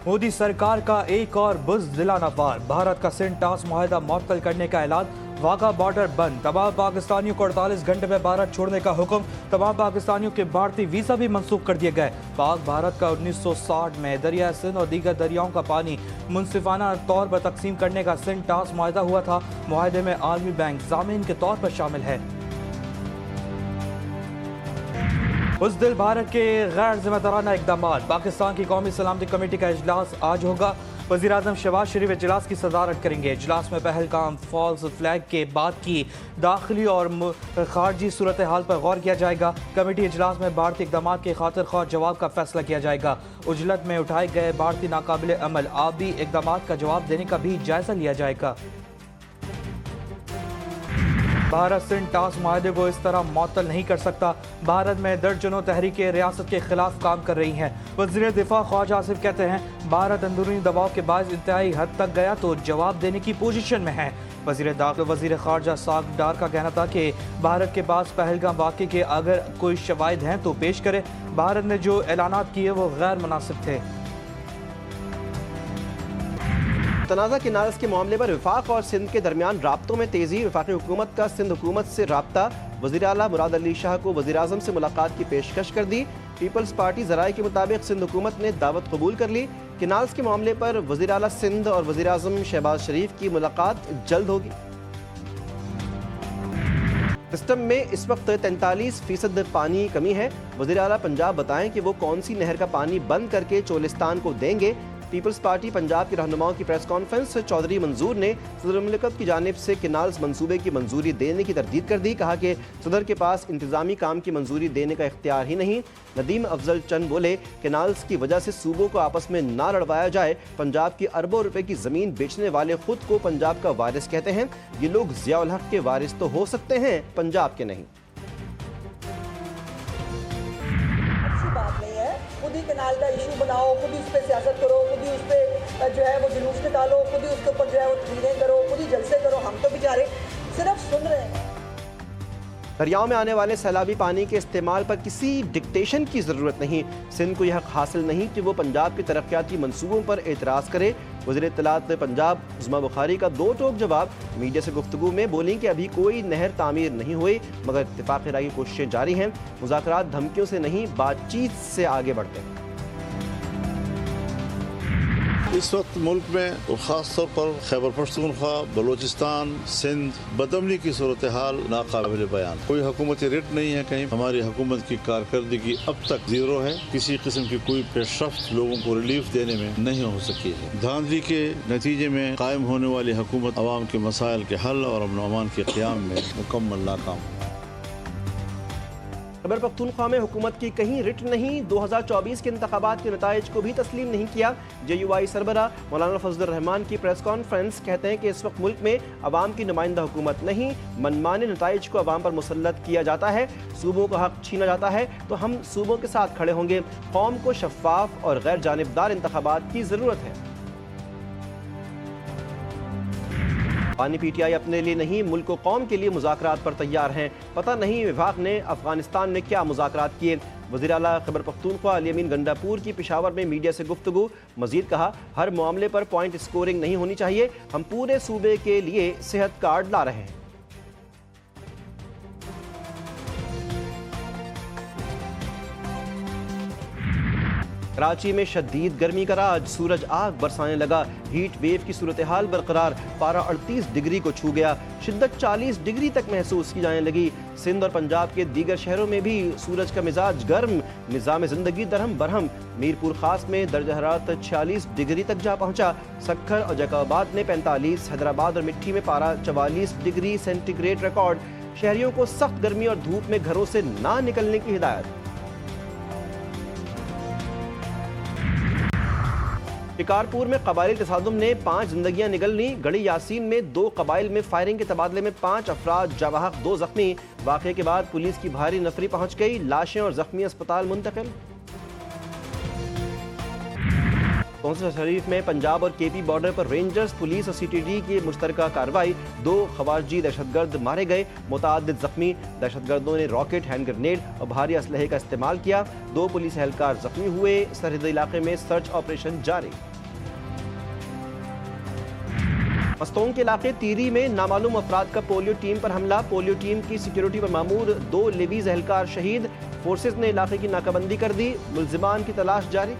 मोदी सरकार का एक और बुज़दिलाना वार, भारत का सिंध टास मुआहदा मुअत्तल करने का ऐलान। वाघा बॉर्डर बंद, तमाम पाकिस्तानियों को 48 घंटे में भारत छोड़ने का हुक्म। तमाम पाकिस्तानियों के भारतीय वीज़ा भी मंसूख कर दिए गए। पाक भारत का 1960 में दरिया सिंध और दीगर दरियाओं का पानी मुनसिफाना तौर पर तकसीम करने का सिंध टास मुआहदा हुआ था। मुआहदे में आलमी बैंक ज़ामीन के तौर पर शामिल है। बुज़दिल भारत के गैर जिम्मेदाराना इक़दाम, पाकिस्तान की कौमी सलामती कमेटी का इजलास आज होगा। वज़ीर आज़म शहबाज शरीफ इजलास की सदारत करेंगे। इजलास में पहलगाम फॉल्स फ्लैग के बाद की दाखिली और खारजी सूरत हाल पर गौर किया जाएगा। कमेटी इजलास में भारतीय इक़दाम के खातिर ख्वाह जवाब का फैसला किया जाएगा। उजलत में उठाए गए भारतीय नाकाबिल अमल आबी इक़दाम का जवाब देने का भी जायजा लिया जाएगा। भारत सिंध टास मुआहदे को इस तरह मुअत्तल नहीं कर सकता। भारत में दर्जनों तहरीकें रियासत के खिलाफ काम कर रही हैं। वज़ीर दिफा ख्वाजा आसिफ कहते हैं, भारत अंदरूनी दबाव के बायस इंतहाई हद तक गया तो जवाब देने की पोजीशन में है। वज़ीर खारजा साग डार का कहना था कि भारत के पास पहलगाम वाक़े के अगर कोई शवाहिद हैं तो पेश करे। भारत ने जो ऐलानात किए वो गैर मुनासिब थे। तनाज़ा किनारस के मामले पर वफाक और सिंध के दरमियान राब्तों में तेज़ी। वफाकी हुकूमत का सिंध हुकूमत से राब्ता। वज़ीर आला मुराद अली शाह को वज़ीर आज़म से मुलाकात की पेशकश कर दी। पीपल्स पार्टी ज़राए के मुताबिक सिंध हुकूमत ने दावत कबूल कर ली। किनारस के मामले पर वज़ीर आला सिंध और वज़ीर आज़म शहबाज शरीफ की मुलाकात जल्द होगी। सिस्टम में इस वक्त 43% पानी कमी है। वज़ीर आला पंजाब बताएं कि वो कौन सी नहर का पानी बंद करके चोलिस्तान को देंगे। पीपल्स पार्टी पंजाब के रहनुमाओं की प्रेस कॉन्फ्रेंस। चौधरी मंजूर ने सदर मुमलिकत की जानिब से किनारस मंसूबे की मंजूरी देने की तरदीद कर दी। कहा कि सदर के पास इंतजामी काम की मंजूरी देने का इख्तियार ही नहीं। नदीम अफजल चंद बोले, किनारस की वजह से सूबों को आपस में ना लड़वाया जाए। पंजाब की अरबों रुपए की जमीन बेचने वाले खुद को पंजाब का वारिस कहते हैं। ये लोग जिया उल हक के वारिस तो हो सकते हैं, पंजाब के नहीं। खुद ही कनाल का इशू बनाओ, खुद ही उस पर सियासत करो, खुद ही उस पर जो है वो जुलूस निकालो, खुद ही उसके ऊपर जो है वो तकरीरें करो, खुद ही जलसे करो। हम तो बेचारे सिर्फ सुन रहे हैं। दरियाओं में आने वाले सैलाबी पानी के इस्तेमाल पर किसी डिक्टेशन की ज़रूरत नहीं। सिंध को यह हक हासिल नहीं कि वो पंजाब के तरक्याती मनसूबों पर एतराज़ करे। वज़ीर इत्तलात पंजाब उस्मा बुखारी का दो टोक जवाब। मीडिया से गुफ्तगू में बोली कि अभी कोई नहर तामीर नहीं हुई, मगर इत्तेफाक राय की कोशिशें जारी हैं। मुज़ाकरात धमकियों से नहीं, बातचीत से आगे बढ़ते हैं। इस वक्त मुल्क में और ख़ास तौर पर खैबर पख्तूनख्वा, बलूचिस्तान, सिंध बदमनी की सूरत हाल नाकाबिल बयान। कोई हुकूमती रिट नहीं है कहीं। हमारी हुकूमत की कारकर्दगी अब तक जीरो है। किसी किस्म की कोई पेशरफ्त लोगों को रिलीफ देने में नहीं हो सकी है। धांधली के नतीजे में कायम होने वाली हुकूमत अवाम के मसाइल के हल और अमन अमान के क़याम में मुकम्मल नाकाम। खैबर पख्तूनख्वा में हुकूमत की कहीं रिट नहीं। 2024 के इंतखाबात के नताइज को भी तस्लीम नहीं किया। JUI सरबरा मौलाना फजलुर रहमान की प्रेस कॉन्फ्रेंस। कहते हैं कि इस वक्त मुल्क में अवाम की नुमाइंदा हुकूमत नहीं, मनमाने नताइज को अवाम पर मुसल्लत किया जाता है, सूबों का हक छीना जाता है। तो हम सूबों के साथ खड़े होंगे। कौम को शफाफ और गैर जानिबदार इंतखाबात की ज़रूरत है। पानी PTI अपने लिए नहीं, मुल्क व कौम के लिए मुज़ाकरात पर तैयार हैं। पता नहीं विभाग ने अफगानिस्तान में क्या मुज़ाकरात किए। वज़ीर आला खैबर पख्तूनख्वा अली अमीन गंडापुर की पेशावर में मीडिया से गुफ्तगू। मज़ीद कहा, हर मामले पर पॉइंट स्कोरिंग नहीं होनी चाहिए। हम पूरे सूबे के लिए सेहत कार्ड ला रहे हैं। कराची में शदीद गर्मी का राज, सूरज आग बरसाने लगा। हीट वेव की सूरत हाल बरकरार, पारा 38 डिग्री को छू गया। शिद्दत 40 डिग्री तक महसूस की जाने लगी। सिंध और पंजाब के दीगर शहरों में भी सूरज का मिजाज गर्म, निज़ाम ज़िंदगी दरहम बरहम। मीरपुर खास में दर्ज हरारत 46 डिग्री तक जा पहुंचा। सक्खर और जैकाबाद में 45, हैदराबाद और मिट्टी में पारा 44 डिग्री सेंटीग्रेड रिकॉर्ड। शहरियों को सख्त गर्मी और धूप में घरों से ना निकलने की हिदायत। शिकारपुर में कबाइली तसादुम ने 5 जिंदगियां निगल ली। गढ़ी यासीन में 2 कबाइल में फायरिंग के तबादले में 5 अफराद जवाहक, 2 जख्मी। वाक़े के बाद पुलिस की भारी नफरी पहुंच गई। लाशें और जख्मी अस्पताल मुंतकिल। कौंसल शरीफ में पंजाब और केपी बॉर्डर पर रेंजर्स, पुलिस और सीटीडी की मुश्तरका कार्रवाई। 2 खवारजी दहशतगर्द मारे गए, मुतअद्दिद जख्मी। दहशतगर्दों ने रॉकेट, हैंड ग्रेनेड और भारी असलहे का इस्तेमाल किया। 2 पुलिस एहलकार जख्मी हुए। सरहदी इलाके में सर्च ऑपरेशन जारी। मस्तोंग के इलाके तीरी में नामालूम अफराद का पोलियो टीम पर हमला। पोलियो टीम की सिक्योरिटी पर मामूर 2 लेवीज एहलकार शहीद। फोर्सेज ने इलाके की नाकाबंदी कर दी। मुल्जिमान की तलाश जारी।